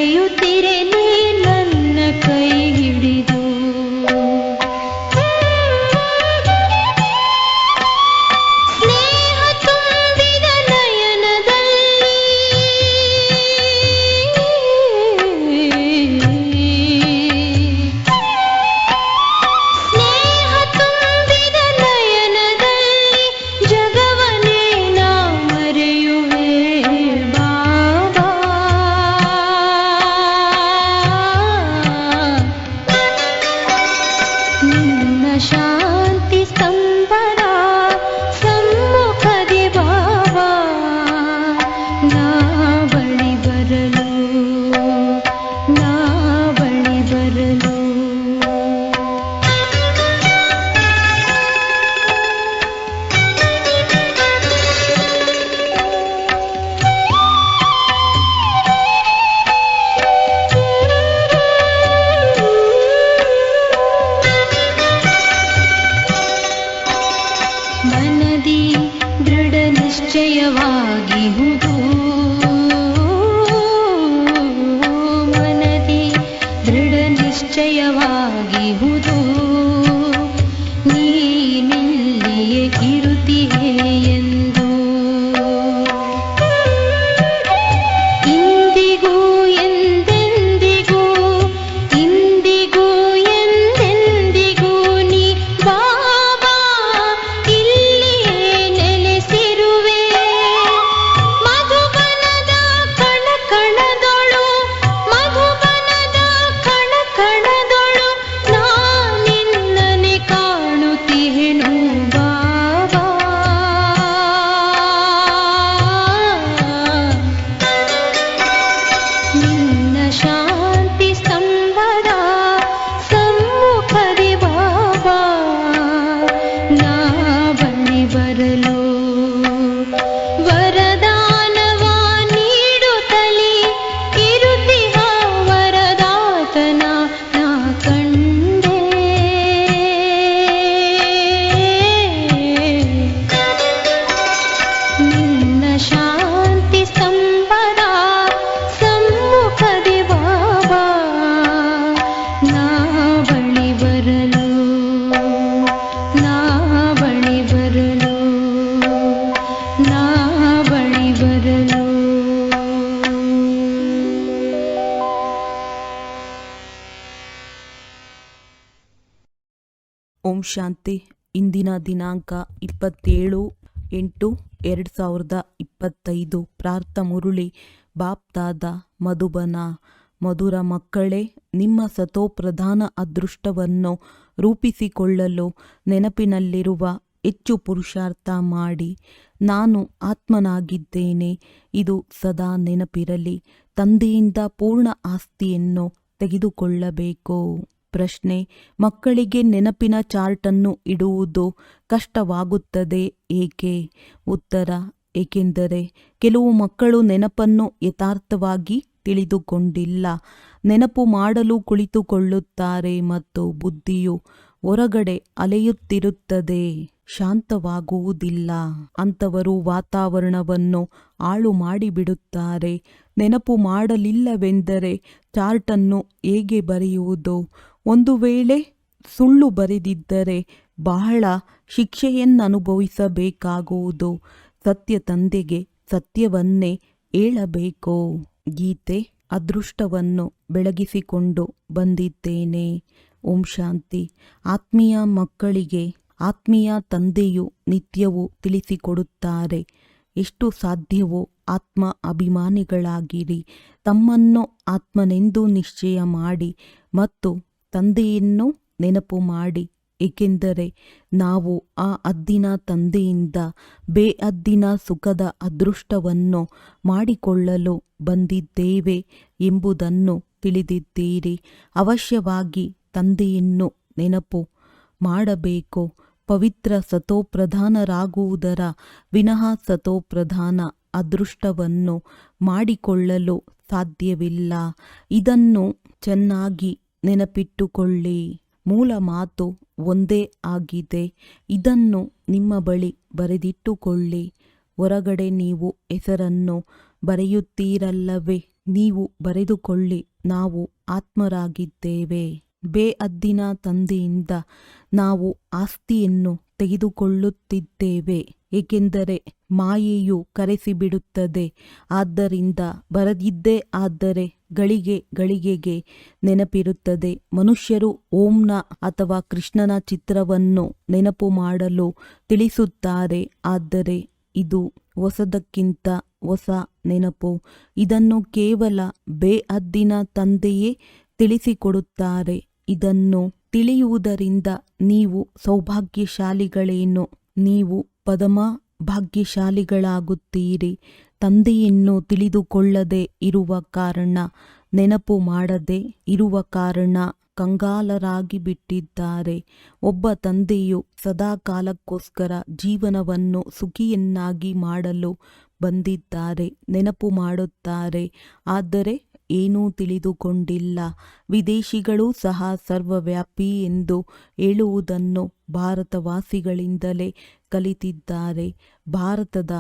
ಕರೆಯುತ್ತಿರೆನೆ ನನ್ನ ಕೈ ಹಿಡಿದು. ಸ್ನೇಹ ತುಂಬಿದ ನಯನದಲ್ಲಿ ಸ್ನೇಹ ತುಂಬಿದ ನಯನದಲ್ಲಿ ಜಗವನೇ ನಾ ಮರೆಯುವೆ ಬಾಬಾ. ನಿನ್ನ ಶಾಂತಿ ಸ್ತಂಭದ ಸಮ್ಮುಖದಿ ಬಾಬಾ ನಾ ಬಳಿ ಬರಲು, ನಾ ಬಳಿ ಬರಲು. ಮನದಿ ದೃಢ ನಿಶ್ಚಯವಾಗಿಹುದು, ಮನದಿ ದೃಢ ನಿಶ್ಚಯವಾಗಿಹುದು. ನೀನಿಲ್ಲಿಯೇ ಇರುತ್ತೀಯೆ ಎಂದು. ಇಂದಿಗೂ ಎಂದೆಂದಿಗೂ, ಇಂದಿಗೂ ಎಂದೆಂದಿಗೂ ನೀ ಬಾಬಾ ಇಲ್ಲಿಯೇ ನೆಲೆಸಿರುವೆ. ಮಧುಬನದ ಕಣ ಕಣದೊಳು, ಮಧುಬನದ ಕಣ ಕಣದೊಳು ನಾ ನಿನ್ನನೆ ಕಾಣುತ್ತಿಹೆನು ಬಾಬಾ. ನಿನ್ನ ಶಾಂತಿ ಸ್ತಂಭದ ಸಮ್ಮುಖದಿ ಬಾಬಾ ನಾ ಬಳಿ ಬರಲು. ವರದಾನವ ನೀಡುತ್ತಲೇ ಇರುತ್ತಿಹ ವರದಾತನ ನಾ ಕಂಡೆ. ನಿನ್ನ ಶಾಂತಿ ಸ್ತಂಭದ ಸಮ್ಮುಖದಿ ಬಾಬಾ ನಾ ಬಳಿ ಬರಲು, ನಾ ಬಳಿ ಬರಲು, ನಾ ಬಳಿ ಬರಲು. ಓಂ ಶಾಂತಿ. ಇಂದಿನ ದಿನಾಂಕ 27/8/2025. ಪ್ರಾರ್ಥ ಮುರುಳಿ ಬಾಪ್ದಾದ ಮಧುಬನ. ಮಧುರ ಮಕ್ಕಳೇ, ನಿಮ್ಮ ಸತೋಪ್ರಧಾನ ಅದೃಷ್ಟವನ್ನು ರೂಪಿಸಿಕೊಳ್ಳಲು ನೆನಪಿನಲ್ಲಿರುವ ಹೆಚ್ಚು ಪುರುಷಾರ್ಥ ಮಾಡಿ. ನಾನು ಆತ್ಮನಾಗಿದ್ದೇನೆ, ಇದು ಸದಾ ನೆನಪಿರಲಿ. ತಂದೆಯಿಂದ ಪೂರ್ಣ ಆಸ್ತಿಯನ್ನು ತೆಗೆದುಕೊಳ್ಳಬೇಕು. ಪ್ರಶ್ನೆ: ಮಕ್ಕಳಿಗೆ ನೆನಪಿನ ಚಾರ್ಟನ್ನು ಇಡುವುದು ಕಷ್ಟವಾಗುತ್ತದೆ ಏಕೆ? ಉತ್ತರ: ಏಕೆಂದರೆ ಕೆಲವು ಮಕ್ಕಳು ನೆನಪನ್ನು ಯಥಾರ್ಥವಾಗಿ ತಿಳಿದುಕೊಂಡಿಲ್ಲ. ನೆನಪು ಮಾಡಲು ಕುಳಿತುಕೊಳ್ಳುತ್ತಾರೆ ಮತ್ತು ಬುದ್ಧಿಯು ಹೊರಗಡೆ ಅಲೆಯುತ್ತಿರುತ್ತದೆ, ಶಾಂತವಾಗುವುದಿಲ್ಲ. ಅಂಥವರು ವಾತಾವರಣವನ್ನು ಹಾಳು ಮಾಡಿಬಿಡುತ್ತಾರೆ. ನೆನಪು ಮಾಡಲಿಲ್ಲವೆಂದರೆ ಚಾರ್ಟನ್ನು ಹೇಗೆ ಬರೆಯುವುದು? ಒಂದು ವೇಳೆ ಸುಳ್ಳು ಬರೆದಿದ್ದರೆ ಬಹಳ ಶಿಕ್ಷೆಯನ್ನನುಭವಿಸಬೇಕಾಗುವುದು. ಸತ್ಯ ತಂದೆಗೆ ಸತ್ಯವನ್ನೇ ಹೇಳಬೇಕು. ಗೀತೆ. ಅದೃಷ್ಟವನ್ನು ಬೆಳಗಿಸಿಕೊಂಡು ಬಂದಿದ್ದೇನೆ. ಓಂ ಶಾಂತಿ. ಆತ್ಮೀಯ ಮಕ್ಕಳಿಗೆ ಆತ್ಮೀಯ ತಂದೆಯು ನಿತ್ಯವೂ ತಿಳಿಸಿಕೊಡುತ್ತಾರೆ, ಎಷ್ಟು ಸಾಧ್ಯವೋ ಆತ್ಮ ಅಭಿಮಾನಿಗಳಾಗಿರಿ. ತಮ್ಮನ್ನು ಆತ್ಮನೆಂದು ನಿಶ್ಚಯ ಮಾಡಿ ಮತ್ತು ತಂದೆಯನ್ನು ನೆನಪು ಮಾಡಿ. ಏಕೆಂದರೆ ನಾವು ಆ ಹದ್ದಿನ ತಂದೆಯಿಂದ ಬೇಹದ್ದಿನ ಸುಖದ ಅದೃಷ್ಟವನ್ನು ಮಾಡಿಕೊಳ್ಳಲು ಬಂದಿದ್ದೇವೆ ಎಂಬುದನ್ನು ತಿಳಿದಿದ್ದೀರಿ. ಅವಶ್ಯವಾಗಿ ತಂದೆಯನ್ನು ನೆನಪು ಮಾಡಬೇಕು. ಪವಿತ್ರ ಸತೋಪ್ರಧಾನರಾಗುವುದರ ವಿನಃ ಸತೋಪ್ರಧಾನ ಅದೃಷ್ಟವನ್ನು ಮಾಡಿಕೊಳ್ಳಲು ಸಾಧ್ಯವಿಲ್ಲ. ಇದನ್ನು ಚೆನ್ನಾಗಿ ನೆನಪಿಟ್ಟುಕೊಳ್ಳಿ. ಮೂಲ ಮಾತು ಒಂದೇ ಆಗಿದೆ. ಇದನ್ನು ನಿಮ್ಮ ಬಳಿ ಬರೆದಿಟ್ಟುಕೊಳ್ಳಿ. ಹೊರಗಡೆ ನೀವು ಹೆಸರನ್ನು ಬರೆಯುತ್ತೀರಲ್ಲವೇ, ನೀವು ಬರೆದುಕೊಳ್ಳಿ, ನಾವು ಆತ್ಮರಾಗಿದ್ದೇವೆ. ಬೇಅದ್ದಿನ ತಂದೆಯಿಂದ ನಾವು ಆಸ್ತಿಯನ್ನು ತೆಗೆದುಕೊಳ್ಳುತ್ತಿದ್ದೇವೆ, ಏಕೆಂದರೆ ಮಾಯೆಯು ಕರೆಸಿಬಿಡುತ್ತದೆ. ಆದ್ದರಿಂದ ಬರದಿದ್ದೇ ಆದರೆ ಗಳಿಗೆ ಗಳಿಗೆಗೆ ನೆನಪಿರುತ್ತದೆ. ಮನುಷ್ಯರು ಓಂನ ಅಥವಾ ಕೃಷ್ಣನ ಚಿತ್ರವನ್ನು ನೆನಪು ಮಾಡಲು ತಿಳಿಸುತ್ತಾರೆ, ಆದರೆ ಇದು ಹೊಸದಕ್ಕಿಂತ ಹೊಸ ನೆನಪು. ಇದನ್ನು ಕೇವಲ ಬೇಅದ್ದಿನ ತಂದೆಯೇ ತಿಳಿಸಿಕೊಡುತ್ತಾರೆ. ಇದನ್ನು ತಿಳಿಯುವುದರಿಂದ ನೀವು ಸೌಭಾಗ್ಯಶಾಲಿಗಳೇನು, ನೀವು ಪರಮ ಭಾಗ್ಯಶಾಲಿಗಳಾಗುತ್ತೀರಿ. ತಂದೆಯನ್ನು ತಿಳಿದುಕೊಳ್ಳದೆ ಇರುವ ಕಾರಣ, ನೆನಪು ಮಾಡದೆ ಇರುವ ಕಾರಣ ಕಂಗಾಲರಾಗಿ ಬಿಟ್ಟಿದ್ದಾರೆ. ಒಬ್ಬ ತಂದೆಯು ಸದಾ ಕಾಲಕ್ಕೋಸ್ಕರ ಜೀವನವನ್ನು ಸುಖಿಯನ್ನಾಗಿ ಮಾಡಲು ಬಂದಿದ್ದಾರೆ. ನೆನಪು ಮಾಡುತ್ತಾರೆ, ಆದರೆ ಏನೂ ತಿಳಿದುಕೊಂಡಿಲ್ಲ. ವಿದೇಶಿಗಳೂ ಸಹ ಸರ್ವವ್ಯಾಪಿ ಎಂದು ಹೇಳುವುದನ್ನು ಭಾರತವಾಸಿಗಳಿಂದಲೇ ಕಲಿತಿದ್ದಾರೆ. ಭಾರತದ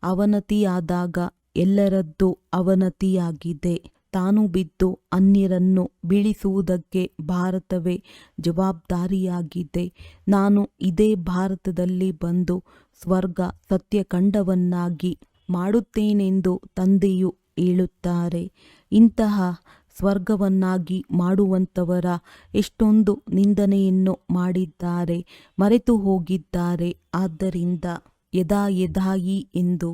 ಅವನತಿಯಾದಾಗ ಎಲ್ಲರದ್ದೂ ಅವನತಿಯಾಗಿದೆ. ತಾನು ಬಿದ್ದು ಅನ್ಯರನ್ನು ಬೀಳಿಸುವುದಕ್ಕೆ ಭಾರತವೇ ಜವಾಬ್ದಾರಿಯಾಗಿದೆ. ನಾನು ಇದೇ ಭಾರತದಲ್ಲಿ ಬಂದು ಸ್ವರ್ಗ ಸತ್ಯಖಂಡವನ್ನಾಗಿ ಮಾಡುತ್ತೇನೆಂದು ತಂದೆಯು ಹೇಳುತ್ತಾರೆ. ಇಂತಹ ಸ್ವರ್ಗವನ್ನಾಗಿ ಮಾಡುವಂಥವರ ಎಷ್ಟೊಂದು ನಿಂದನೆಯನ್ನು ಮಾಡಿದ್ದಾರೆ, ಮರೆತು ಹೋಗಿದ್ದಾರೆ. ಆದ್ದರಿಂದ ಯದಾ ಯದಾಯಿ ಎಂದು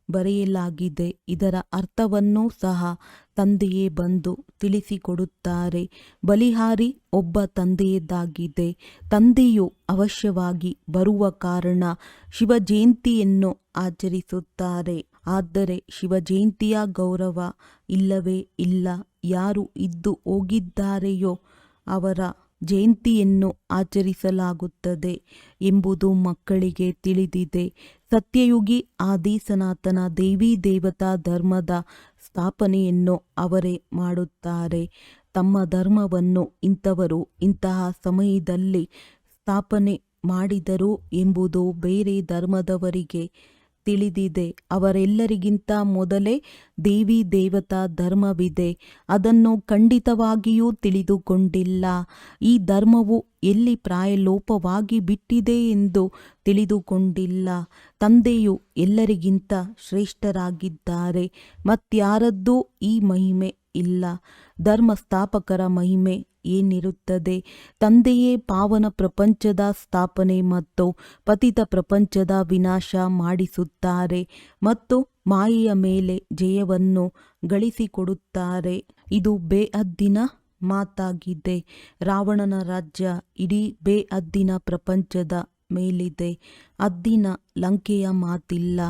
ಬರೆಯಲಾಗಿದೆ. ಇದರ ಅರ್ಥವನ್ನೂ ಸಹ ತಂದೆಯೇ ಬಂದು ತಿಳಿಸಿಕೊಡುತ್ತಾರೆ. ಬಲಿಹಾರಿ ಒಬ್ಬ ತಂದೆಯದ್ದಾಗಿದೆ. ತಂದೆಯು ಅವಶ್ಯವಾಗಿ ಬರುವ ಕಾರಣ ಶಿವಜಯಂತಿಯನ್ನು ಆಚರಿಸುತ್ತಾರೆ. ಆದರೆ ಶಿವಜಯಂತಿಯ ಗೌರವ ಇಲ್ಲವೇ ಇಲ್ಲ. ಯಾರು ಇದ್ದು ಹೋಗಿದ್ದಾರೆಯೋ ಅವರ ಜಯಂತಿಯನ್ನು ಆಚರಿಸಲಾಗುತ್ತದೆ ಎಂಬುದು ಮಕ್ಕಳಿಗೆ ತಿಳಿದಿದೆ. ಸತ್ಯಯುಗಿ ಆದಿ ಸನಾತನ ದೇವಿ ದೇವತಾ ಧರ್ಮದ ಸ್ಥಾಪನೆಯನ್ನು ಅವರೇ ಮಾಡುತ್ತಾರೆ. ತಮ್ಮ ಧರ್ಮವನ್ನು ಇಂಥವರು ಇಂತಹ ಸಮಯದಲ್ಲಿ ಸ್ಥಾಪನೆ ಮಾಡಿದರು ಎಂಬುದು ಬೇರೆ ಧರ್ಮದವರಿಗೆ ತಿಳಿದಿದೆ. ಅವರೆಲ್ಲರಿಗಿಂತ ಮೊದಲೇ ದೇವಿ ದೇವತಾ ಧರ್ಮವಿದೆ. ಅದನ್ನು ಖಂಡಿತವಾಗಿಯೂ ತಿಳಿದುಕೊಂಡಿಲ್ಲ. ಈ ಧರ್ಮವು ಎಲ್ಲಿ ಪ್ರಾಯಲೋಪವಾಗಿ ಬಿಟ್ಟಿದೆ ಎಂದು ತಿಳಿದುಕೊಂಡಿಲ್ಲ. ತಂದೆಯು ಎಲ್ಲರಿಗಿಂತ ಶ್ರೇಷ್ಠರಾಗಿದ್ದಾರೆ. ಮತ್ಯಾರದ್ದೂ ಈ ಮಹಿಮೆ ಇಲ್ಲ. ಧರ್ಮ ಸ್ಥಾಪಕರ ಮಹಿಮೆ ಏನಿರುತ್ತದೆ? ತಂದೆಯೇ ಪಾವನ ಪ್ರಪಂಚದ ಸ್ಥಾಪನೆ ಮತ್ತು ಪತಿತ ಪ್ರಪಂಚದ ವಿನಾಶ ಮಾಡಿಸುತ್ತಾರೆ ಮತ್ತು ಮಾಯೆಯ ಮೇಲೆ ಜಯವನ್ನು ಗಳಿಸಿಕೊಡುತ್ತಾರೆ. ಇದು ಬೇಅದ್ದಿನ ಮಾತಾಗಿದೆ. ರಾವಣನ ರಾಜ್ಯ ಇಡೀ ಬೇಅದ್ದಿನ ಪ್ರಪಂಚದ ಮೇಲಿದೆ. ಅದ್ದಿನ ಲಂಕೆಯ ಮಾತಿಲ್ಲ.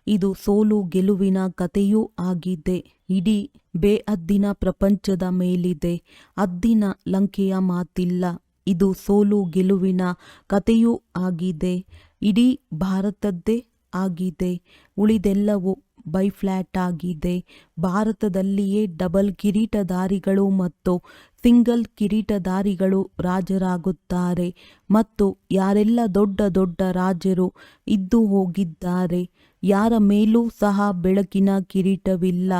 ಇದು ಸೋಲು ಗೆಲುವಿನ ಕಥೆಯೂ ಆಗಿದೆ. ಇಡೀ ಬೇಅದ್ದಿನ ಪ್ರಪಂಚದ ಮೇಲಿದೆ. ಅದ್ದಿನ ಲಂಕೆಯ ಮಾತಿಲ್ಲ. ಇದು ಸೋಲು ಗೆಲುವಿನ ಕಥೆಯೂ ಆಗಿದೆ. ಇಡೀ ಭಾರತದ್ದೇ ಆಗಿದೆ. ಉಳಿದೆಲ್ಲವೂ ಬೈಫ್ಲ್ಯಾಟ್ ಆಗಿದೆ. ಭಾರತದಲ್ಲಿಯೇ ಡಬಲ್ ಕಿರೀಟಧಾರಿಗಳು ಮತ್ತು ಸಿಂಗಲ್ ಕಿರೀಟಧಾರಿಗಳು ರಾಜರಾಗುತ್ತಾರೆ. ಮತ್ತು ಯಾರೆಲ್ಲ ದೊಡ್ಡ ದೊಡ್ಡ ರಾಜರು ಇದ್ದು ಹೋಗಿದ್ದಾರೆ. ಯಾರ ಮೇಲೂ ಸಹ ಬೆಳಕಿನ ಕಿರೀಟವಿಲ್ಲ.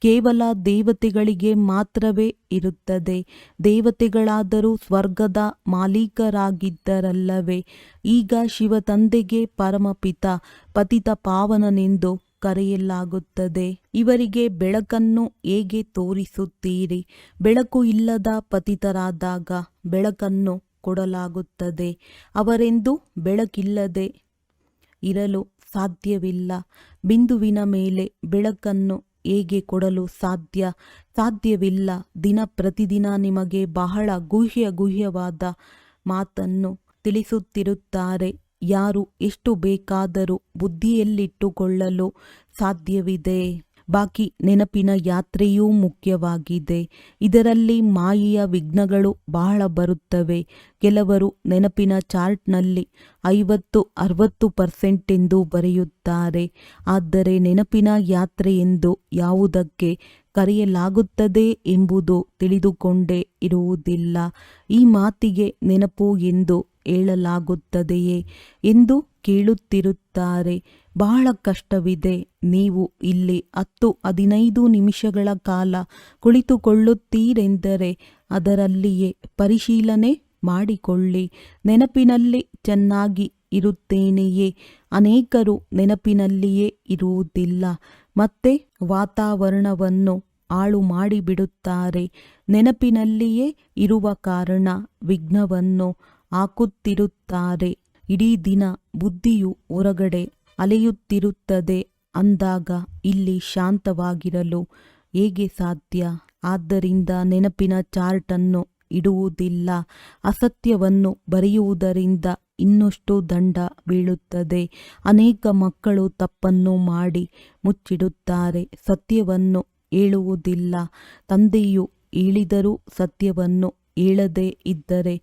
ಕೇವಲ ದೇವತೆಗಳಿಗೆ ಮಾತ್ರವೇ ಇರುತ್ತದೆ. ದೇವತೆಗಳಾದರೂ ಸ್ವರ್ಗದ ಮಾಲೀಕರಾಗಿದ್ದರಲ್ಲವೇ? ಈಗ ಶಿವತಂದೆಗೆ ಪರಮಪಿತ ಪತಿತ ಪಾವನನೆಂದು ಕರೆಯಲಾಗುತ್ತದೆ. ಇವರಿಗೆ ಬೆಳಕನ್ನು ಹೇಗೆ ತೋರಿಸುತ್ತೀರಿ? ಬೆಳಕು ಇಲ್ಲದ ಪತಿತರಾದಾಗ ಬೆಳಕನ್ನು ಕೊಡಲಾಗುತ್ತದೆ. ಅವರೆಂದು ಬೆಳಕಿಲ್ಲದೆ ಇರಲು ಸಾಧ್ಯವಿಲ್ಲ. ಬಿಂದುವಿನ ಮೇಲೆ ಬೆಳಕನ್ನು ಹೇಗೆ ಕೊಡಲು ಸಾಧ್ಯವಿಲ್ಲ. ದಿನ ಪ್ರತಿದಿನ ನಿಮಗೆ ಬಹಳ ಗುಹ್ಯವಾದ ಮಾತನ್ನು ತಿಳಿಸುತ್ತಿರುತ್ತಾರೆ. ಯಾರು ಎಷ್ಟು ಬೇಕಾದರೂ ಬುದ್ಧಿಯಲ್ಲಿಟ್ಟುಕೊಳ್ಳಲು ಸಾಧ್ಯವಿದೆ. ಬಾಕಿ ನೆನಪಿನ ಯಾತ್ರೆಯೂ ಮುಖ್ಯವಾಗಿದೆ. ಇದರಲ್ಲಿ ಮಾಯೆಯ ವಿಘ್ನಗಳು ಬಹಳ ಬರುತ್ತವೆ. ಕೆಲವರು ನೆನಪಿನ ಚಾರ್ಟ್ನಲ್ಲಿ 50-60% ಎಂದು ಬರೆಯುತ್ತಾರೆ. ಆದರೆ ನೆನಪಿನ ಯಾತ್ರೆ ಎಂದು ಯಾವುದಕ್ಕೆ ಕರೆಯಲಾಗುತ್ತದೆ ಎಂಬುದು ತಿಳಿದುಕೊಂಡೇ ಇರುವುದಿಲ್ಲ. ಈ ಮಾತಿಗೆ ನೆನಪು ಎಂದು ಹೇಳಲಾಗುತ್ತದೆಯೇ ಎಂದು ಕೇಳುತ್ತಿರುತ್ತಾರೆ. ಬಹಳ ಕಷ್ಟವಿದೆ. ನೀವು ಇಲ್ಲಿ 10-15 ನಿಮಿಷಗಳ ಕಾಲ ಕುಳಿತುಕೊಳ್ಳುತ್ತೀರೆಂದರೆ ಅದರಲ್ಲಿಯೇ ಪರಿಶೀಲನೆ ಮಾಡಿಕೊಳ್ಳಿ. ನೆನಪಿನಲ್ಲಿ ಚೆನ್ನಾಗಿ ಇರುತ್ತೇನೆಯೇ? ಅನೇಕರು ನೆನಪಿನಲ್ಲಿಯೇ ಇರುವುದಿಲ್ಲ, ಮತ್ತೆ ವಾತಾವರಣವನ್ನು ಹಾಳು ಮಾಡಿಬಿಡುತ್ತಾರೆ. ನೆನಪಿನಲ್ಲಿಯೇ ಇರುವ ಕಾರಣ ವಿಘ್ನವನ್ನು ಹಾಕುತ್ತಿರುತ್ತಾರೆ. ಇಡೀ ದಿನ ಬುದ್ಧಿಯು ಹೊರಗಡೆ ಅಲೆಯುತ್ತಿರುತ್ತದೆ ಅಂದಾಗ ಇಲ್ಲಿ ಶಾಂತವಾಗಿರಲು ಹೇಗೆ ಸಾಧ್ಯ? ಆದ್ದರಿಂದ ನೆನಪಿನ ಚಾರ್ಟನ್ನು ಇಡುವುದಿಲ್ಲ. ಅಸತ್ಯವನ್ನು ಬರೆಯುವುದರಿಂದ ಇನ್ನಷ್ಟು ದಂಡ ಬೀಳುತ್ತದೆ. ಅನೇಕ ಮಕ್ಕಳು ತಪ್ಪನ್ನು ಮಾಡಿ ಮುಚ್ಚಿಡುತ್ತಾರೆ, ಸತ್ಯವನ್ನು ಹೇಳುವುದಿಲ್ಲ. ತಂದೆಯು ಹೇಳಿದರೂ ಸತ್ಯವನ್ನು ಹೇಳದೇ ಇದ್ದರೆ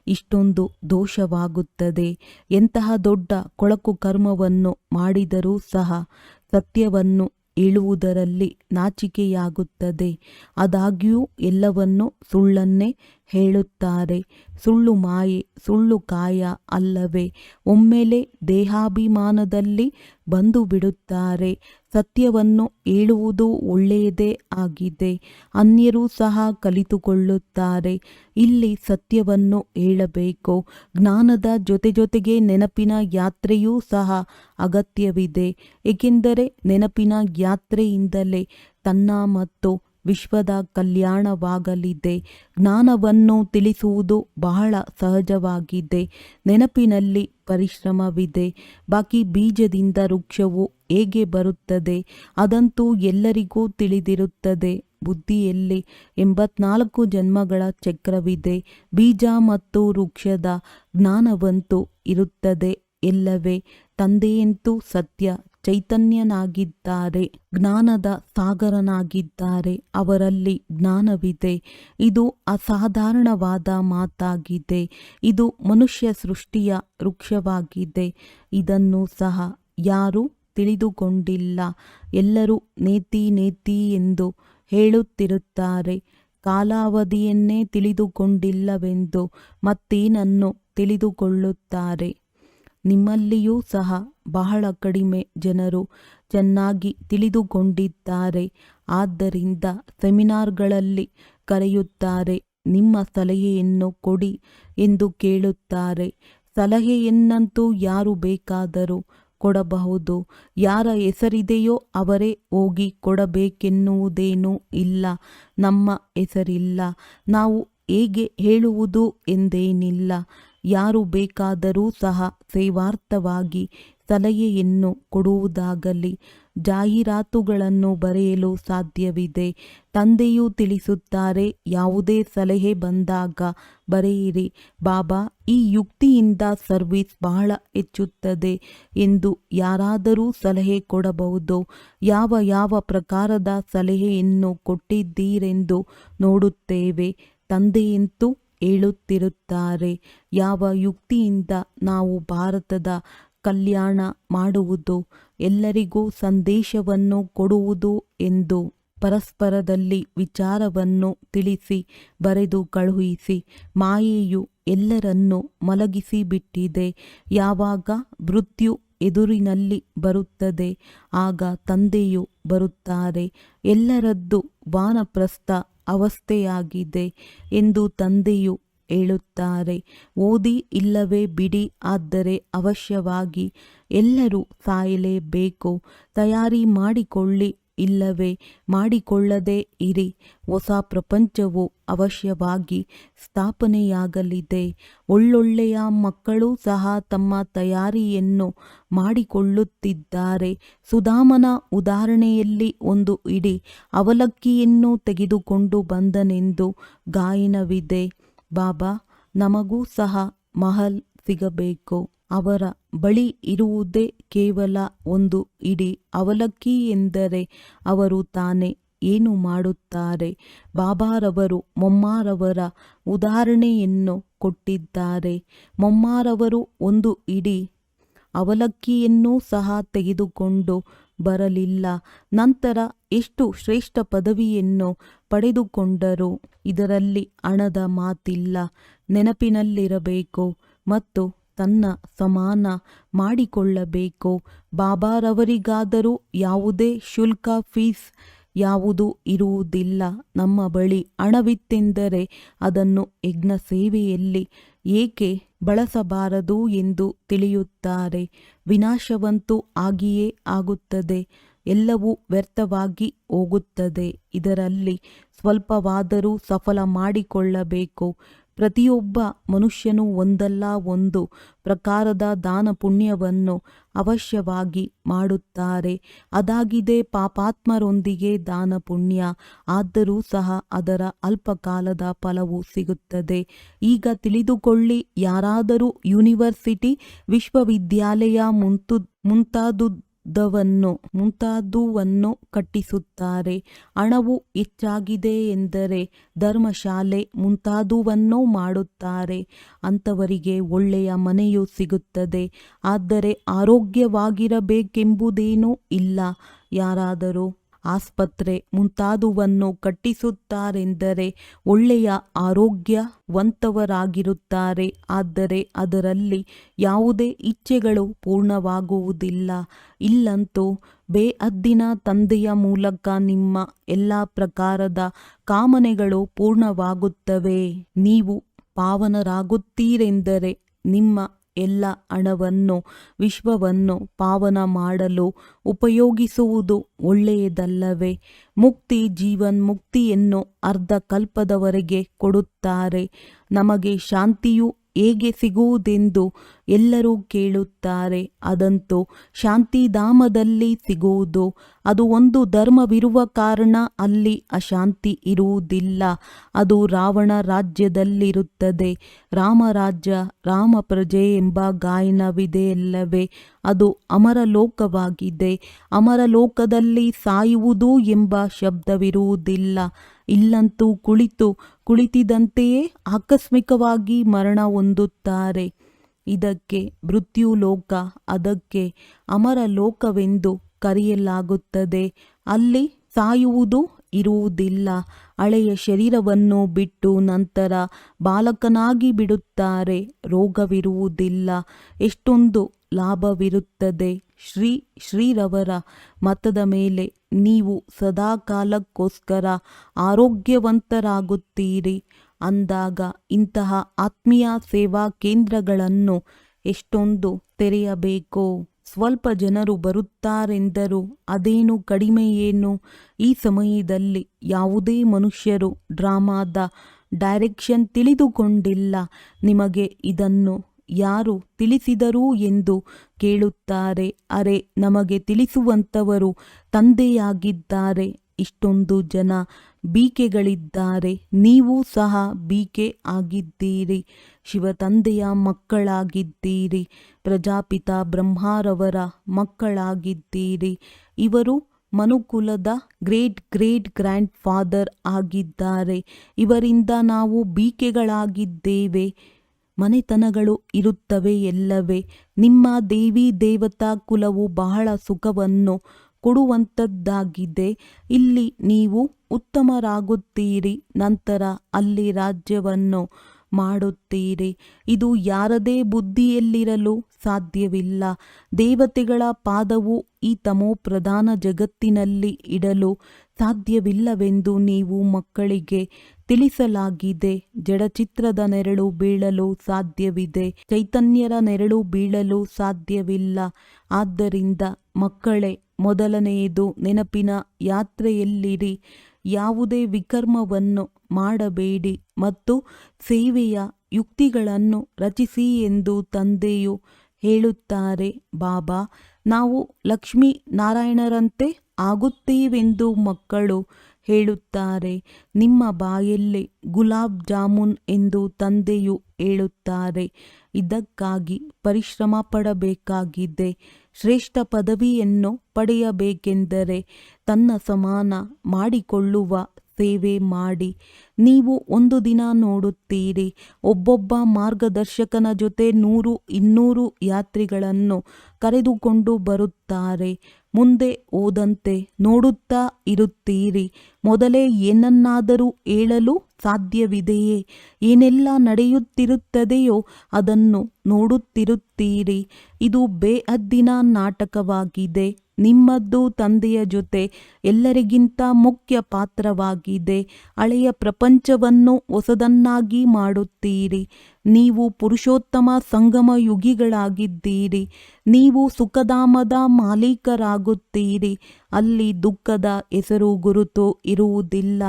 ಇಷ್ಟೊಂದು ದೋಷವಾಗುತ್ತದೆ. ಎಂತಹ ದೊಡ್ಡ ಕೊಳಕು ಕರ್ಮವನ್ನು ಮಾಡಿದರೂ ಸಹ ಸತ್ಯವನ್ನು ಹೇಳುವುದರಲ್ಲಿ ನಾಚಿಕೆಯಾಗುತ್ತದೆ. ಆದಾಗ್ಯೂ ಎಲ್ಲವನ್ನೂ ಸುಳ್ಳನ್ನೇ ಹೇಳುತ್ತಾರೆ. ಸುಳ್ಳು ಮಾಯೆ, ಸುಳ್ಳು ಕಾಯ ಅಲ್ಲವೇ? ಒಮ್ಮೆಲೆ ದೇಹಾಭಿಮಾನದಲ್ಲಿ ಬಂದು ಬಿಡುತ್ತಾರೆ. ಸತ್ಯವನ್ನು ಹೇಳುವುದು ಒಳ್ಳೆಯದೇ ಆಗಿದೆ. ಅನ್ಯರೂ ಸಹ ಕಲಿತುಕೊಳ್ಳುತ್ತಾರೆ. ಇಲ್ಲಿ ಸತ್ಯವನ್ನು ಹೇಳಬೇಕು. ಜ್ಞಾನದ ಜೊತೆಗೆ ನೆನಪಿನ ಯಾತ್ರೆಯೂ ಸಹ ಅಗತ್ಯವಿದೆ. ಏಕೆಂದರೆ ನೆನಪಿನ ಯಾತ್ರೆಯಿಂದಲೇ ತನ್ನ ಮತ್ತು ವಿಶ್ವದ ಕಲ್ಯಾಣವಾಗಲಿದೆ. ಜ್ಞಾನವನ್ನು ತಿಳಿಸುವುದು ಬಹಳ ಸಹಜವಾಗಿದೆ. ನೆನಪಿನಲ್ಲಿ ಪರಿಶ್ರಮವಿದೆ. ಬಾಕಿ ಬೀಜದಿಂದ ವೃಕ್ಷವು ಹೇಗೆ ಬರುತ್ತದೆ ಅದಂತೂ ಎಲ್ಲರಿಗೂ ತಿಳಿದಿರುತ್ತದೆ. ಬುದ್ಧಿಯಲ್ಲಿ 84 ಜನ್ಮಗಳ ಚಕ್ರವಿದೆ. ಬೀಜ ಮತ್ತು ವೃಕ್ಷದ ಜ್ಞಾನವಂತೂ ಇರುತ್ತದೆ ಎಲ್ಲವೇ? ತಂದೆಯಂತೂ ಸತ್ಯ ಚೈತನ್ಯನಾಗಿದ್ದಾರೆ, ಜ್ಞಾನದ ಸಾಗರನಾಗಿದ್ದಾರೆ. ಅವರಲ್ಲಿ ಜ್ಞಾನವಿದೆ. ಇದು ಅಸಾಧಾರಣವಾದ ಮಾತಾಗಿದೆ. ಇದು ಮನುಷ್ಯ ಸೃಷ್ಟಿಯ ವೃಕ್ಷವಾಗಿದೆ. ಇದನ್ನು ಸಹ ಯಾರೂ ತಿಳಿದುಕೊಂಡಿಲ್ಲ. ಎಲ್ಲರೂ ನೇತಿ ಎಂದು ಹೇಳುತ್ತಿರುತ್ತಾರೆ. ಕಾಲಾವಧಿಯನ್ನೇ ತಿಳಿದುಕೊಂಡಿಲ್ಲವೆಂದು ಮತ್ತೇನನ್ನು ತಿಳಿದುಕೊಳ್ಳುತ್ತಾರೆ? ನಿಮ್ಮಲ್ಲಿಯೂ ಸಹ ಬಹಳ ಕಡಿಮೆ ಜನರು ಚೆನ್ನಾಗಿ ತಿಳಿದುಕೊಂಡಿದ್ದಾರೆ. ಆದ್ದರಿಂದ ಸೆಮಿನಾರ್ಗಳಲ್ಲಿ ಕರೆಯುತ್ತಾರೆ. ನಿಮ್ಮ ಸಲಹೆಯನ್ನು ಕೊಡಿ ಎಂದು ಕೇಳುತ್ತಾರೆ. ಸಲಹೆಯನ್ನಂತೂ ಯಾರು ಬೇಕಾದರೂ ಕೊಡಬಹುದು. ಯಾರ ಹೆಸರಿದೆಯೋ ಅವರೇ ಹೋಗಿ ಕೊಡಬೇಕೆನ್ನುವುದೇನೂ ಇಲ್ಲ. ನಮ್ಮ ಹೆಸರಿಲ್ಲ, ನಾವು ಹೇಗೆ ಹೇಳುವುದು ಎಂದೇನಿಲ್ಲ. ಯಾರು ಬೇಕಾದರೂ ಸಹ ಸೇವಾರ್ಥವಾಗಿ ಸಲಹೆಯನ್ನು ಕೊಡುವುದಾಗಲಿ ಜಾಹೀರಾತುಗಳನ್ನು ಬರೆಯಲು ಸಾಧ್ಯವಿದೆ. ತಂದೆಯು ತಿಳಿಸುತ್ತಾರೆ, ಯಾವುದೇ ಸಲಹೆ ಬಂದಾಗ ಬರೆಯಿರಿ. ಬಾಬಾ, ಈ ಯುಕ್ತಿಯಿಂದ ಸರ್ವಿಸ್ ಬಹಳ ಹೆಚ್ಚುತ್ತದೆ ಎಂದು ಯಾರಾದರೂ ಸಲಹೆ ಕೊಡಬಹುದು. ಯಾವ ಪ್ರಕಾರದ ಸಲಹೆಯನ್ನು ಕೊಟ್ಟಿದ್ದೀರೆಂದು ನೋಡುತ್ತೇವೆ. ತಂದೆಯಂತೂ ಹೇಳುತ್ತಿರುತ್ತಾರೆ, ಯಾವ ಯುಕ್ತಿಯಿಂದ ನಾವು ಭಾರತದ ಕಲ್ಯಾಣ ಮಾಡುವುದು, ಎಲ್ಲರಿಗೂ ಸಂದೇಶವನ್ನು ಕೊಡುವುದು ಎಂದು. ಪರಸ್ಪರದಲ್ಲಿ ವಿಚಾರವನ್ನು ತಿಳಿಸಿ ಬರೆದು ಕಳುಹಿಸಿ. ಮಾಯೆಯು ಎಲ್ಲರನ್ನೂ ಮಲಗಿಸಿಬಿಟ್ಟಿದೆ. ಯಾವಾಗ ಮೃತ್ಯು ಎದುರಿನಲ್ಲಿ ಬರುತ್ತದೆ ಆಗ ತಂದೆಯು ಬರುತ್ತಾರೆ. ಎಲ್ಲರದ್ದು ವಾನಪ್ರಸ್ಥ ಅವಸ್ಥೆಯಾಗಿದೆ ಎಂದು ತಂದೆಯು ಹೇಳುತ್ತಾರೆ. ಓದಿ ಇಲ್ಲವೇ ಬಿಡಿ, ಆದರೆ ಅವಶ್ಯವಾಗಿ ಎಲ್ಲರೂ ಸಾಯಲೇಬೇಕು. ತಯಾರಿ ಮಾಡಿಕೊಳ್ಳಿ ಇಲ್ಲವೇ ಮಾಡಿಕೊಳ್ಳದೇ ಇರಿ. ಹೊಸ ಪ್ರಪಂಚವು ಅವಶ್ಯವಾಗಿ ಸ್ಥಾಪನೆಯಾಗಲಿದೆ. ಒಳ್ಳೊಳ್ಳೆಯ ಮಕ್ಕಳು ಸಹ ತಮ್ಮ ತಯಾರಿಯನ್ನು ಮಾಡಿಕೊಳ್ಳುತ್ತಿದ್ದಾರೆ. ಸುಧಾಮನ ಉದಾಹರಣೆಯಲ್ಲಿ ಒಂದು ಇಡೀ ಅವಲಕ್ಕಿಯನ್ನು ತೆಗೆದುಕೊಂಡು ಬಂದನೆಂದು ಗಾಯನವಿದೆ. ಬಾಬಾ, ನಮಗೂ ಸಹ ಮಹಲ್ ಸಿಗಬೇಕು. ಅವರ ಬಳಿ ಇರುವುದೇ ಕೇವಲ ಒಂದು ಇಡೀ ಅವಲಕ್ಕಿ ಎಂದರೆ ಅವರು ತಾನೇ ಏನು ಮಾಡುತ್ತಾರೆ? ಬಾಬಾರವರು ಮೊಮ್ಮಾರವರ ಉದಾಹರಣೆಯನ್ನು ಕೊಟ್ಟಿದ್ದಾರೆ. ಮೊಮ್ಮಾರವರು ಒಂದು ಇಡೀ ಅವಲಕ್ಕಿಯನ್ನೂ ಸಹ ತೆಗೆದುಕೊಂಡು ಬರಲಿಲ್ಲ. ನಂತರ ಎಷ್ಟು ಶ್ರೇಷ್ಠ ಪದವಿಯನ್ನು ಪಡೆದುಕೊಂಡರು. ಇದರಲ್ಲಿ ಹಣದ ಮಾತಿಲ್ಲ. ನೆನಪಿನಲ್ಲಿರಬೇಕು ಮತ್ತು ತನ್ನ ಸಮಾನ ಮಾಡಿಕೊಳ್ಳಬೇಕು. ಬಾಬಾರವರಿಗಾದರೂ ಯಾವುದೇ ಶುಲ್ಕ ಫೀಸ್ ಯಾವುದೂ ಇರುವುದಿಲ್ಲ. ನಮ್ಮ ಬಳಿ ಹಣವಿತ್ತೆಂದರೆ ಅದನ್ನು ಯಜ್ಞ ಸೇವೆಯಲ್ಲಿ ಏಕೆ ಬಳಸಬಾರದು ಎಂದು ತಿಳಿಯುತ್ತಾರೆ. ವಿನಾಶವಂತೂ ಆಗಿಯೇ ಆಗುತ್ತದೆ, ಎಲ್ಲವೂ ವ್ಯರ್ಥವಾಗಿ ಹೋಗುತ್ತದೆ. ಇದರಲ್ಲಿ ಸ್ವಲ್ಪವಾದರೂ ಸಫಲ ಮಾಡಿಕೊಳ್ಳಬೇಕು. ಪ್ರತಿಯೊಬ್ಬ ಮನುಷ್ಯನು ಒಂದಲ್ಲ ಒಂದು ಪ್ರಕಾರದ ದಾನ ಪುಣ್ಯವನ್ನು ಅವಶ್ಯವಾಗಿ ಮಾಡುತ್ತಾರೆ. ಅದಾಗಿದೆ ಪಾಪಾತ್ಮರೊಂದಿಗೆ ದಾನ ಪುಣ್ಯ. ಆದರೂ ಸಹ ಅದರ ಅಲ್ಪಕಾಲದ ಫಲವು ಸಿಗುತ್ತದೆ. ಈಗ ತಿಳಿದುಕೊಳ್ಳಿ, ಯಾರಾದರೂ ಯೂನಿವರ್ಸಿಟಿ, ವಿಶ್ವವಿದ್ಯಾಲಯ ಮುಂತಾದುವನ್ನು ಕಟ್ಟಿಸುತ್ತಾರೆ. ಹಣವು ಹೆಚ್ಚಾಗಿದೆ ಎಂದರೆ ಧರ್ಮಶಾಲೆ ಮುಂತಾದುವನ್ನು ಮಾಡುತ್ತಾರೆ. ಅಂಥವರಿಗೆ ಒಳ್ಳೆಯ ಮನೆಯೂ ಸಿಗುತ್ತದೆ. ಆದರೆ ಆರೋಗ್ಯವಾಗಿರಬೇಕೆಂಬುದೇನೂ ಇಲ್ಲ. ಯಾರಾದರೂ ಆಸ್ಪತ್ರೆ ಮುಂತಾದುವನ್ನು ಕಟ್ಟಿಸುತ್ತಾರೆಂದರೆ ಒಳ್ಳೆಯ ಆರೋಗ್ಯವಂತವರಾಗಿರುತ್ತಾರೆ. ಆದರೆ ಅದರಲ್ಲಿ ಯಾವುದೇ ಇಚ್ಛೆಗಳು ಪೂರ್ಣವಾಗುವುದಿಲ್ಲ. ಇಲ್ಲಂತೂ ಬೇಹದ್ದಿನ ತಂದೆಯ ಮೂಲಕ ನಿಮ್ಮ ಎಲ್ಲ ಪ್ರಕಾರದ ಕಾಮನೆಗಳು ಪೂರ್ಣವಾಗುತ್ತವೆ. ನೀವು ಪಾವನರಾಗುತ್ತೀರೆಂದರೆ ನಿಮ್ಮ ಎಲ್ಲ ಹಣವನ್ನು ವಿಶ್ವವನ್ನು ಪಾವನ ಮಾಡಲು ಉಪಯೋಗಿಸುವುದು ಒಳ್ಳೆಯದಲ್ಲವೇ? ಮುಕ್ತಿ, ಜೀವನ್ಮುಕ್ತಿಯನ್ನು ಅರ್ಧ ಕಲ್ಪದವರೆಗೆ ಕೊಡುತ್ತಾರೆ. ನಮಗೆ ಶಾಂತಿಯು ಹೇಗೆ ಸಿಗುವುದೆಂದು ಎಲ್ಲರೂ ಕೇಳುತ್ತಾರೆ. ಅದಂತೂ ಶಾಂತಿಧಾಮದಲ್ಲಿ ಸಿಗುವುದು. ಅದು ಒಂದು ಧರ್ಮವಿರುವ ಕಾರಣ ಅಲ್ಲಿ ಅಶಾಂತಿ ಇರುವುದಿಲ್ಲ. ಅದು ರಾವಣ ರಾಜ್ಯದಲ್ಲಿರುತ್ತದೆ. ರಾಮರಾಜ್ಯ, ರಾಮ ಪ್ರಜೆ ಎಂಬ ಗಾಯನವಿದೆಯಲ್ಲವೇ? ಅದು ಅಮರಲೋಕವಾಗಿದೆ. ಅಮರಲೋಕದಲ್ಲಿ ಸಾಯುವುದು ಎಂಬ ಶಬ್ದವಿರುವುದಿಲ್ಲ. ಇಲ್ಲಂತೂ ಕುಳಿತಿದ್ದಂತೆಯೇ ಆಕಸ್ಮಿಕವಾಗಿ ಮರಣ ಹೊಂದುತ್ತಾರೆ. ಇದಕ್ಕೆ ಮೃತ್ಯುಲೋಕ, ಅದಕ್ಕೆ ಅಮರಲೋಕವೆಂದು ಕರೆಯಲಾಗುತ್ತದೆ. ಅಲ್ಲಿ ಸಾಯುವುದು ಇರುವುದಿಲ್ಲ. ಹಳೆಯ ಶರೀರವನ್ನು ಬಿಟ್ಟು ನಂತರ ಬಾಲಕನಾಗಿ ಬಿಡುತ್ತಾರೆ. ರೋಗವಿರುವುದಿಲ್ಲ. ಎಷ್ಟೊಂದು ಲಾಭವಿರುತ್ತದೆ. ಶ್ರೀರವರ ಮತದ ಮೇಲೆ ನೀವು ಸದಾಕಾಲಕ್ಕೋಸ್ಕರ ಆರೋಗ್ಯವಂತರಾಗುತ್ತೀರಿ. ಅಂದಾಗ ಇಂತಹ ಆತ್ಮೀಯ ಸೇವಾ ಕೇಂದ್ರಗಳನ್ನು ಎಷ್ಟೊಂದು ತೆರೆಯಬೇಕು. ಸ್ವಲ್ಪ ಜನರು ಬರುತ್ತಾರೆಂದರೂ ಅದೇನು ಕಡಿಮೆಯೇನು? ಈ ಸಮಯದಲ್ಲಿ ಯಾವುದೇ ಮನುಷ್ಯರು ಡ್ರಾಮಾದ ಡೈರೆಕ್ಷನ್ ತಿಳಿದುಕೊಂಡಿಲ್ಲ. ನಿಮಗೆ ಇದನ್ನು ಯಾರು ತಿಳಿಸಿದರು ಎಂದು ಕೇಳುತ್ತಾರೆ. ಅರೆ, ನಮಗೆ ತಿಳಿಸುವಂಥವರು ತಂದೆಯಾಗಿದ್ದಾರೆ. ಇಷ್ಟೊಂದು ಜನ ಬೀಕೆಗಳಿದ್ದಾರೆ. ನೀವು ಸಹ ಬೀಕೆ ಆಗಿದ್ದೀರಿ. ಶಿವತಂದೆಯ ಮಕ್ಕಳಾಗಿದ್ದೀರಿ. ಪ್ರಜಾಪಿತ ಬ್ರಹ್ಮರವರ ಮಕ್ಕಳಾಗಿದ್ದೀರಿ. ಇವರು ಮನುಕುಲದ ಗ್ರೇಟ್ ಗ್ರ್ಯಾಂಡ್ ಫಾದರ್ ಆಗಿದ್ದಾರೆ. ಇವರಿಂದ ನಾವು ಬೀಕೆಗಳಾಗಿದ್ದೇವೆ. ಮನೆತನಗಳು ಇರುತ್ತವೆ ಎಲ್ಲವೇ? ನಿಮ್ಮ ದೇವಿ ದೇವತಾ ಕುಲವು ಬಹಳ ಸುಖವನ್ನು ಕೊಡುವಂಥದ್ದಾಗಿದೆ. ಇಲ್ಲಿ ನೀವು ಉತ್ತಮರಾಗುತ್ತೀರಿ. ನಂತರ ಅಲ್ಲಿ ರಾಜ್ಯವನ್ನು ಮಾಡುತ್ತೀರಿ. ಇದು ಯಾರದೇ ಬುದ್ಧಿಯಲ್ಲಿರಲು ಸಾಧ್ಯವಿಲ್ಲ. ದೇವತೆಗಳ ಪಾದವು ಈ ತಮೋ ಪ್ರಧಾನ ಜಗತ್ತಿನಲ್ಲಿ ಇಡಲು ಸಾಧ್ಯವಿಲ್ಲವೆಂದು ನೀವು ಮಕ್ಕಳಿಗೆ ತಿಳಿಸಲಾಗಿದೆ. ಜಡಚಿತ್ರದ ನೆರಳು ಬೀಳಲು ಸಾಧ್ಯವಿದೆ, ಚೈತನ್ಯರ ನೆರಳು ಬೀಳಲು ಸಾಧ್ಯವಿಲ್ಲ. ಆದ್ದರಿಂದ ಮಕ್ಕಳೇ, ಮೊದಲನೆಯದು ನೆನಪಿನ ಯಾತ್ರೆಯಲ್ಲಿರಿ. ಯಾವುದೇ ವಿಕರ್ಮವನ್ನು ಮಾಡಬೇಡಿ ಮತ್ತು ಸೇವೆಯ ಯುಕ್ತಿಗಳನ್ನು ರಚಿಸಿ ಎಂದು ತಂದೆಯು ಹೇಳುತ್ತಾರೆ. ಬಾಬಾ, ನಾವು ಲಕ್ಷ್ಮೀ ನಾರಾಯಣರಂತೆ ಆಗುತ್ತೇವೆಂದು ಮಕ್ಕಳು ಹೇಳುತ್ತಾರೆ. ನಿಮ್ಮ ಬಾಯಲ್ಲಿ ಗುಲಾಬ್ ಜಾಮೂನ್ ಎಂದು ತಂದೆಯು ಹೇಳುತ್ತಾರೆ. ಇದಕ್ಕಾಗಿ ಪರಿಶ್ರಮ ಪಡಬೇಕಾಗಿದೆ. ಶ್ರೇಷ್ಠ ಪದವಿಯನ್ನು ಪಡೆಯಬೇಕೆಂದರೆ ತನ್ನ ಸಮಾನ ಮಾಡಿಕೊಳ್ಳುವ ಸೇವೆ ಮಾಡಿ. ನೀವು ಒಂದು ದಿನ ನೋಡುತ್ತೀರಿ, ಒಬ್ಬೊಬ್ಬ ಮಾರ್ಗದರ್ಶಕನ ಜೊತೆ 100-200 ಯಾತ್ರಿಗಳನ್ನು ಕರೆದುಕೊಂಡು ಬರುತ್ತಾರೆ. ಮುಂದೆ ಹೋದಂತೆ ನೋಡುತ್ತಾ ಇರುತ್ತೀರಿ. ಮೊದಲೇ ಏನನ್ನಾದರೂ ಹೇಳಲು ಸಾಧ್ಯವಿದೆಯೇ? ಏನೆಲ್ಲ ನಡೆಯುತ್ತಿರುತ್ತದೆಯೋ ಅದನ್ನು ನೋಡುತ್ತಿರುತ್ತೀರಿ. ಇದು ಬೇಹದ್ದಿನ ನಾಟಕವಾಗಿದೆ. ನಿಮ್ಮದ್ದು ತಂದೆಯ ಜೊತೆ ಎಲ್ಲರಿಗಿಂತ ಮುಖ್ಯ ಪಾತ್ರವಾಗಿದೆ. ಹಳೆಯ ಪ್ರಪಂಚವನ್ನು ಹೊಸದನ್ನಾಗಿ ಮಾಡುತ್ತೀರಿ. ನೀವು ಪುರುಷೋತ್ತಮ ಸಂಗಮ ಯುಗಿಗಳಾಗಿದ್ದೀರಿ. ನೀವು ಸುಖಧಾಮದ ಮಾಲೀಕರಾಗುತ್ತೀರಿ. ಅಲ್ಲಿ ದುಃಖದ ಹೆಸರು ಗುರುತು ಇರುವುದಿಲ್ಲ.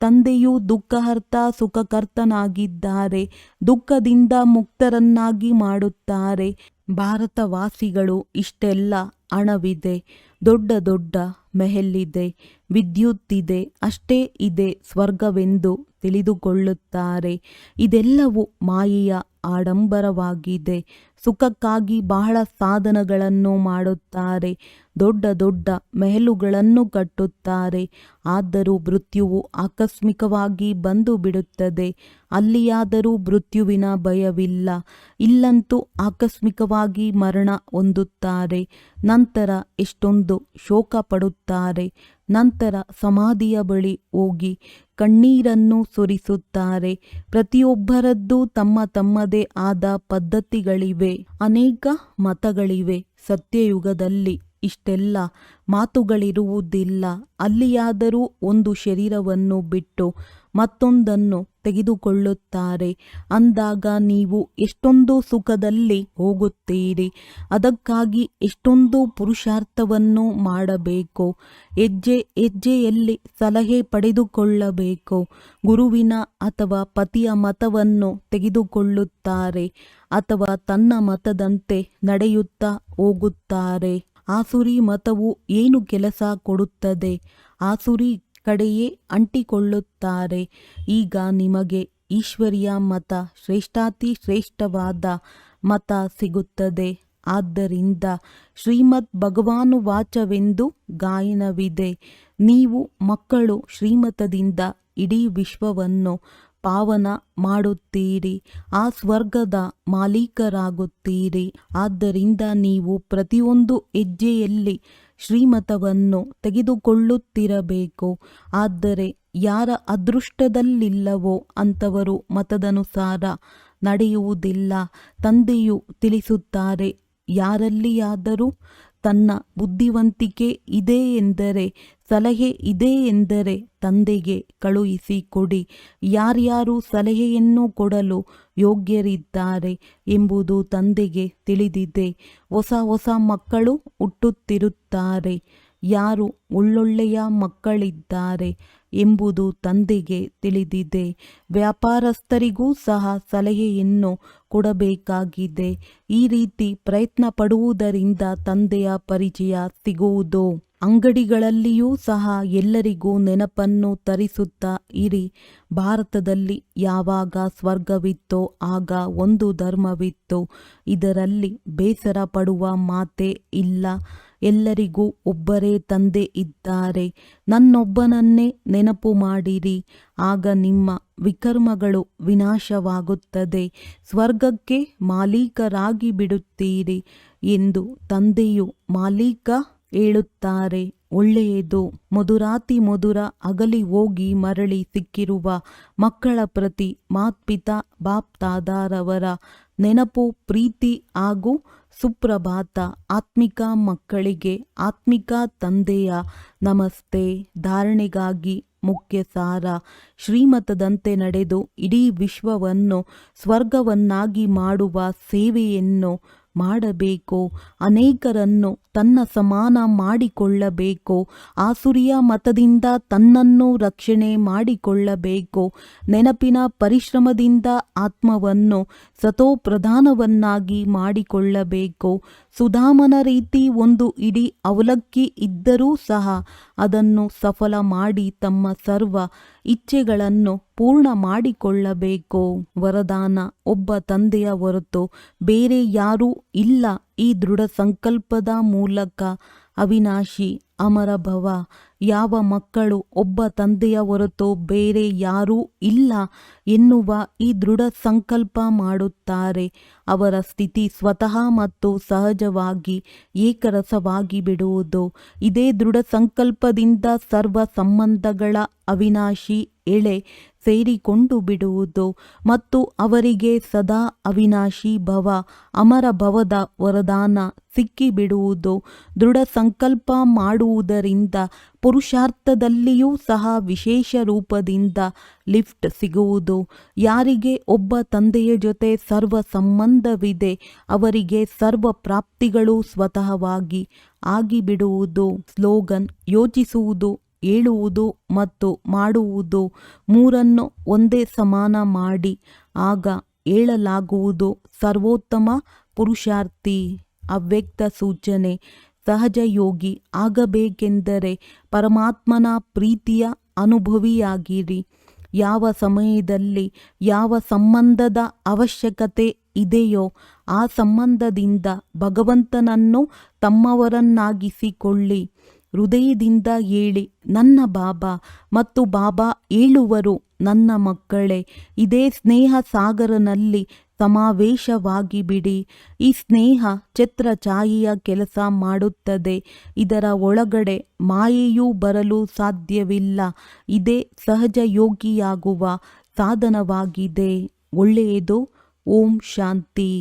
ತಂದೆಯು ದುಃಖಹರ್ತ ಸುಖಕರ್ತನಾಗಿದ್ದಾರೆ. ದುಃಖದಿಂದ ಮುಕ್ತರನ್ನಾಗಿ ಮಾಡುತ್ತಾರೆ. ಭಾರತವಾಸಿಗಳು ಇಷ್ಟೆಲ್ಲ ಹಣವಿದೆ, ದೊಡ್ಡ ದೊಡ್ಡ ಮೆಹಲಿದೆ, ವಿದ್ಯುತ್ತಿದೆ, ಅಷ್ಟೇ ಇದೆ ಸ್ವರ್ಗವೆಂದು ತಿಳಿದುಕೊಳ್ಳುತ್ತಾರೆ. ಇದೆಲ್ಲವೂ ಮಾಯೆಯ ಆಡಂಬರವಾಗಿದೆ. ಸುಖಕ್ಕಾಗಿ ಬಹಳ ಸಾಧನಗಳನ್ನು ಮಾಡುತ್ತಾರೆ. ದೊಡ್ಡ ದೊಡ್ಡ ಮೆಹಲುಗಳನ್ನು ಕಟ್ಟುತ್ತಾರೆ. ಆದರೂ ಮೃತ್ಯುವು ಆಕಸ್ಮಿಕವಾಗಿ ಬಂದು ಬಿಡುತ್ತದೆ. ಅಲ್ಲಿಯಾದರೂ ಮೃತ್ಯುವಿನ ಭಯವಿಲ್ಲ. ಇಲ್ಲಂತೂ ಆಕಸ್ಮಿಕವಾಗಿ ಮರಣ ಹೊಂದುತ್ತಾರೆ. ನಂತರ ಎಷ್ಟೊಂದು ಶೋಕ ಪಡುತ್ತಾರೆ. ನಂತರ ಸಮಾಧಿಯ ಬಳಿ ಹೋಗಿ ಕಣ್ಣೀರನ್ನು ಸುರಿಸುತ್ತಾರೆ. ಪ್ರತಿಯೊಬ್ಬರದ್ದು ತಮ್ಮ ತಮ್ಮದೇ ಆದ ಪದ್ಧತಿಗಳಿವೆ, ಅನೇಕ ಮತಗಳಿವೆ. ಸತ್ಯಯುಗದಲ್ಲಿ ಇಷ್ಟೆಲ್ಲ ಮಾತುಗಳಿರುವುದಿಲ್ಲ. ಅಲ್ಲಿಯಾದರೂ ಒಂದು ಶರೀರವನ್ನು ಬಿಟ್ಟು ಮತ್ತೊಂದನ್ನು ತೆಗೆದುಕೊಳ್ಳುತ್ತಾರೆ. ಅಂದಾಗ ನೀವು ಎಷ್ಟೊಂದು ಸುಖದಲ್ಲಿ ಹೋಗುತ್ತೀರಿ. ಅದಕ್ಕಾಗಿ ಎಷ್ಟೊಂದು ಪುರುಷಾರ್ಥವನ್ನು ಮಾಡಬೇಕು. ಹೆಜ್ಜೆ ಹೆಜ್ಜೆಯಲ್ಲಿ ಸಲಹೆ ಪಡೆದುಕೊಳ್ಳಬೇಕು. ಗುರುವಿನ ಅಥವಾ ಪತಿಯ ಮತವನ್ನು ತೆಗೆದುಕೊಳ್ಳುತ್ತಾರೆ ಅಥವಾ ತನ್ನ ಮತದಂತೆ ನಡೆಯುತ್ತಾ ಹೋಗುತ್ತಾರೆ. ಆಸುರಿ ಮತವು ಏನು ಕೆಲಸ ಕೊಡುತ್ತದೆ? ಆಸುರಿ ಕಡೆಯೇ ಅಂಟಿಕೊಳ್ಳುತ್ತಾರೆ. ಈಗ ನಿಮಗೆ ಈಶ್ವರಿಯ ಮತ ಶ್ರೇಷ್ಠಾತಿ ಶ್ರೇಷ್ಠವಾದ ಮತ ಸಿಗುತ್ತದೆ. ಆದ್ದರಿಂದ ಶ್ರೀಮದ್ ಭಗವಾನುವಾಚವೆಂದು ಗಾಯನವಿದೆ. ನೀವು ಮಕ್ಕಳು ಶ್ರೀಮತದಿಂದ ಇಡೀ ವಿಶ್ವವನ್ನು ಪಾವನ ಮಾಡುತ್ತೀರಿ. ಆ ಸ್ವರ್ಗದ ಮಾಲೀಕರಾಗುತ್ತೀರಿ. ಆದ್ದರಿಂದ ನೀವು ಪ್ರತಿಯೊಂದು ಹೆಜ್ಜೆಯಲ್ಲಿ ಶ್ರೀಮತವನ್ನು ತೆಗೆದುಕೊಳ್ಳುತ್ತಿರಬೇಕು. ಆದರೆ ಯಾರ ಅದೃಷ್ಟದಲ್ಲಿಲ್ಲವೋ ಅಂಥವರು ಮತದನುಸಾರ ನಡೆಯುವುದಿಲ್ಲ. ತಂದೆಯು ತಿಳಿಸುತ್ತಾರೆ, ಯಾರಲ್ಲಿಯಾದರೂ ತನ್ನ ಬುದ್ಧಿವಂತಿಕೆ ಇದೆ ಎಂದರೆ, ಸಲಹೆ ಇದೆ ಎಂದರೆ ತಂದೆಗೆ ಕಳುಹಿಸಿ ಕೊಡಿ. ಯಾರ್ಯಾರು ಸಲಹೆಯನ್ನು ಕೊಡಲು ಯೋಗ್ಯರಿದ್ದಾರೆ ಎಂಬುದು ತಂದೆಗೆ ತಿಳಿದಿದೆ. ಹೊಸ ಹೊಸ ಮಕ್ಕಳು ಹುಟ್ಟುತ್ತಿರುತ್ತಾರೆ. ಯಾರು ಒಳ್ಳೊಳ್ಳೆಯ ಮಕ್ಕಳಿದ್ದಾರೆ ಎಂಬುದು ತಂದೆಗೆ ತಿಳಿದಿದೆ. ವ್ಯಾಪಾರಸ್ಥರಿಗೂ ಸಹ ಸಲಹೆಯನ್ನು ಕೊಡಬೇಕಾಗಿದೆ. ಈ ರೀತಿ ಪ್ರಯತ್ನ ಪಡುವುದರಿಂದ ತಂದೆಯ ಪರಿಚಯ ಸಿಗುವುದು. ಅಂಗಡಿಗಳಲ್ಲಿಯೂ ಸಹ ಎಲ್ಲರಿಗೂ ನೆನಪನ್ನು ತರಿಸುತ್ತಾ ಇರಿ. ಭಾರತದಲ್ಲಿ ಯಾವಾಗ ಸ್ವರ್ಗವಿತ್ತೋ ಆಗ ಒಂದು ಧರ್ಮವಿತ್ತು. ಇದರಲ್ಲಿ ಬೇಸರ ಪಡುವ ಮಾತೇ ಇಲ್ಲ. ಎಲ್ಲರಿಗೂ ಒಬ್ಬರೇ ತಂದೆ ಇದ್ದಾರೆ. ನನ್ನೊಬ್ಬನನ್ನೇ ನೆನಪು ಮಾಡಿರಿ, ಆಗ ನಿಮ್ಮ ವಿಕರ್ಮಗಳು ವಿನಾಶವಾಗುತ್ತದೆ. ಸ್ವರ್ಗಕ್ಕೆ ಮಾಲೀಕರಾಗಿ ಬಿಡುತ್ತೀರಿ ಎಂದು ತಂದೆಯು ಮಾಲೀಕ ಹೇಳುತ್ತಾರೆ. ಒಳ್ಳೆಯದು. ಮಧುರಾತಿ ಮಧುರ ಅಗಲಿ ಹೋಗಿ ಮರಳಿ ಸಿಕ್ಕಿರುವ ಮಕ್ಕಳ ಪ್ರತಿ ಮಾತ್ಪಿತಾ ಬಾಪ್ ದಾದಾರವರ ನೆನಪು, ಪ್ರೀತಿ ಹಾಗೂ ಸುಪ್ರಭಾತ. ಆತ್ಮಿಕ ಮಕ್ಕಳಿಗೆ ಆತ್ಮಿಕ ತಂದೆಯ ನಮಸ್ತೆ. ಧಾರಣೆಗಾಗಿ ಮುಖ್ಯ ಸಾರ: ಶ್ರೀಮತದಂತೆ ನಡೆದು ಇಡೀ ವಿಶ್ವವನ್ನು ಸ್ವರ್ಗವನ್ನಾಗಿ ಮಾಡುವ ಸೇವೆಯನ್ನು ಮಾಡಬೇಕು. ಅನೇಕರನ್ನು ತನ್ನ ಸಮಾನ ಮಾಡಿಕೊಳ್ಳಬೇಕು. ಆಸುರಿಯ ಮತದಿಂದ ತನ್ನನ್ನು ರಕ್ಷಣೆ ಮಾಡಿಕೊಳ್ಳಬೇಕು. ನೆನಪಿನ ಪರಿಶ್ರಮದಿಂದ ಆತ್ಮವನ್ನು ಸತೋಪ್ರಧಾನವನ್ನಾಗಿ ಮಾಡಿಕೊಳ್ಳಬೇಕು. ಸುಧಾಮನ ರೀತಿ ಒಂದು ಇಡೀ ಅವಲಕ್ಕಿ ಇದ್ದರೂ ಸಹ ಅದನ್ನು ಸಫಲ ಮಾಡಿ ತಮ್ಮ ಸರ್ವ ಇಚ್ಛೆಗಳನ್ನು ಪೂರ್ಣ ಮಾಡಿಕೊಳ್ಳಬೇಕು. ವರದಾನ: ಒಬ್ಬ ತಂದೆಯ ಹೊರತು ಬೇರೆ ಯಾರೂ ಇಲ್ಲ. ಈ ದೃಢ ಸಂಕಲ್ಪದ ಮೂಲಕ ಅವಿನಾಶಿ ಅಮರ ಭವ. ಯಾವ ಮಕ್ಕಳು ಒಬ್ಬ ತಂದೆಯ ಹೊರತು ಬೇರೆ ಯಾರೂ ಇಲ್ಲ ಎನ್ನುವ ಈ ದೃಢ ಸಂಕಲ್ಪ ಮಾಡುತ್ತಾರೆ, ಅವರ ಸ್ಥಿತಿ ಸ್ವತಃ ಮತ್ತು ಸಹಜವಾಗಿ ಏಕರಸವಾಗಿ ಬಿಡುವುದು. ಇದೇ ದೃಢ ಸಂಕಲ್ಪದಿಂದ ಸರ್ವ ಸಂಬಂಧಗಳ ಅವಿನಾಶಿ ಎಳೆ ಸೇರಿಕೊಂಡು ಬಿಡುವುದು ಮತ್ತು ಅವರಿಗೆ ಸದಾ ಅವಿನಾಶಿ ಭವ ಅಮರ ಭವದ ವರದಾನ ಸಿಕ್ಕಿಬಿಡುವುದು. ದೃಢ ಸಂಕಲ್ಪ ಮಾಡುವುದರಿಂದ ಪುರುಷಾರ್ಥದಲ್ಲಿಯೂ ಸಹ ವಿಶೇಷ ರೂಪದಿಂದ ಲಿಫ್ಟ್ ಸಿಗುವುದು. ಯಾರಿಗೆ ಒಬ್ಬ ತಂದೆಯ ಜೊತೆ ಸರ್ವ ಸಂಬಂಧವಿದೆ ಅವರಿಗೆ ಸರ್ವ ಪ್ರಾಪ್ತಿಗಳು ಸ್ವತಃವಾಗಿ ಆಗಿಬಿಡುವುದು. ಸ್ಲೋಗನ್: ಯೋಚಿಸುವುದು, ಹೇಳುವುದು ಮತ್ತು ಮಾಡುವುದು ಮೂರನ್ನು ಒಂದೇ ಸಮಾನ ಮಾಡಿ, ಆಗ ಹೇಳಲಾಗುವುದು ಸರ್ವೋತ್ತಮ ಪುರುಷಾರ್ಥಿ. ಅವ್ಯಕ್ತ ಸೂಚನೆ: ಸಹಜ ಯೋಗಿ ಆಗಬೇಕೆಂದರೆ ಪರಮಾತ್ಮನ ಪ್ರೀತಿಯ ಅನುಭವಿಯಾಗಿರಿ. ಯಾವ ಸಮಯದಲ್ಲಿ ಯಾವ ಸಂಬಂಧದ ಅವಶ್ಯಕತೆ ಇದೆಯೋ ಆ ಸಂಬಂಧದಿಂದ ಭಗವಂತನನ್ನು ತಮ್ಮವರನ್ನಾಗಿಸಿಕೊಳ್ಳಿ. ಹೃದಯದಿಂದ ಹೇಳಿ, ನನ್ನ ಬಾಬಾ ಮತ್ತು ಬಾಬಾ ಹೇಳುವರು, ನನ್ನ ಮಕ್ಕಳೇ, ಇದೇ ಸ್ನೇಹ ಸಾಗರನಲ್ಲಿ ಸಮಾವೇಶವಾಗಿ ಬಿಡಿ. ಈ ಸ್ನೇಹ ಛತ್ರಛಾಯೆಯ ಕೆಲಸ ಮಾಡುತ್ತದೆ. ಇದರ ಒಳಗಡೆ ಮಾಯೆಯೂ ಬರಲು ಸಾಧ್ಯವಿಲ್ಲ. ಇದೇ ಸಹಜ ಯೋಗಿಯಾಗುವ ಸಾಧನವಾಗಿದೆ. ಒಳ್ಳೆಯದು. ಓಂ ಶಾಂತಿ.